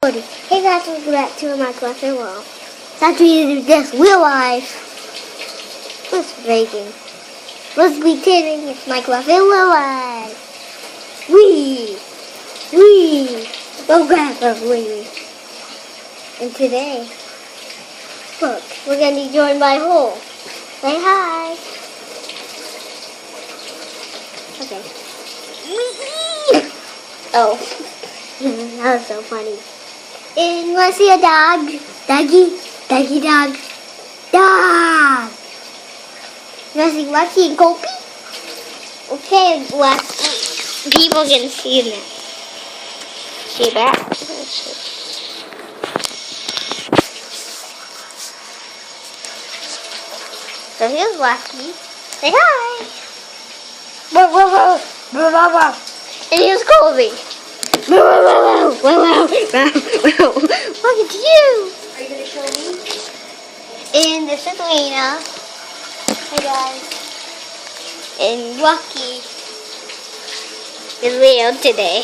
Hey guys, welcome back to my Minecraft world. After you do this real life, what's faking? Let's pretending it's Minecraft in real life. We, oh grandpa, we. And today, look, we're gonna be joined by Hole. Say hi. Okay. Oh, that was so funny. And you want to see a dog? Doggy dog. Dog! You want to see Lucky and Gopi? Okay, Lucky. People can see them. See that? So here's Lucky. Say hi! And here's Colby. Look at you! Are you going to show me? And this is Lena. Hey guys. And Lucky is Leo today.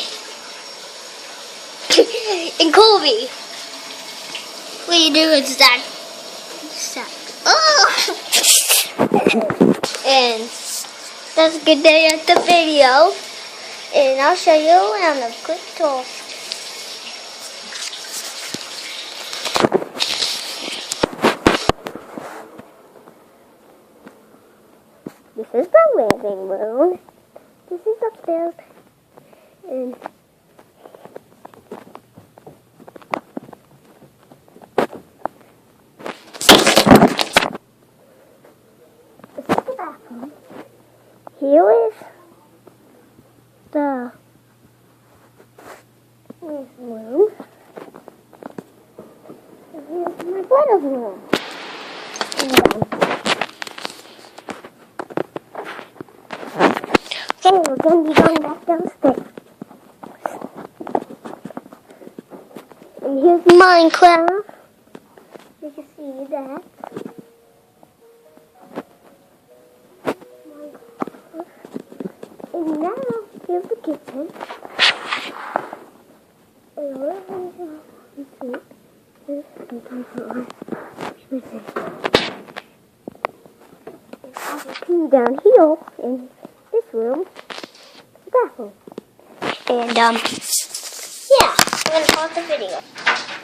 And Colby. What are you doing, Zach? Oh! And that's a good day at the video. And I'll show you around a quick tour. This is the living room. This is upstairs. And this is the bathroom. Here is the room. And here's my brother's room. Okay, we're going to be going back downstairs. And here's Minecraft. You can see that. And now, here's the kitchen. And down here in this room, the bathroom. And yeah, I'm gonna pause the video.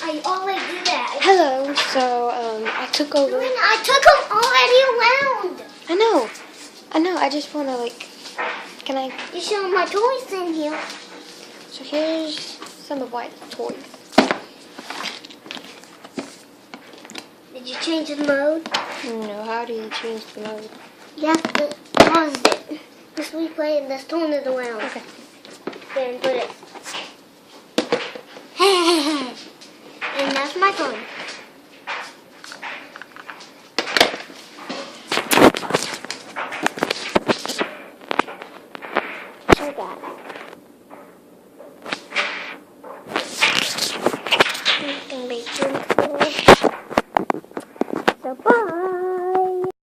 I already did that. Hello. So, I took over. I took them already around. I know. I just want to, can I? You show my toys in here. So here's some of my toys. Did you change the mode? No, how do you change the mode? You have to pause it. Just replay and just turn it around. Okay. Then put it. And that's my phone.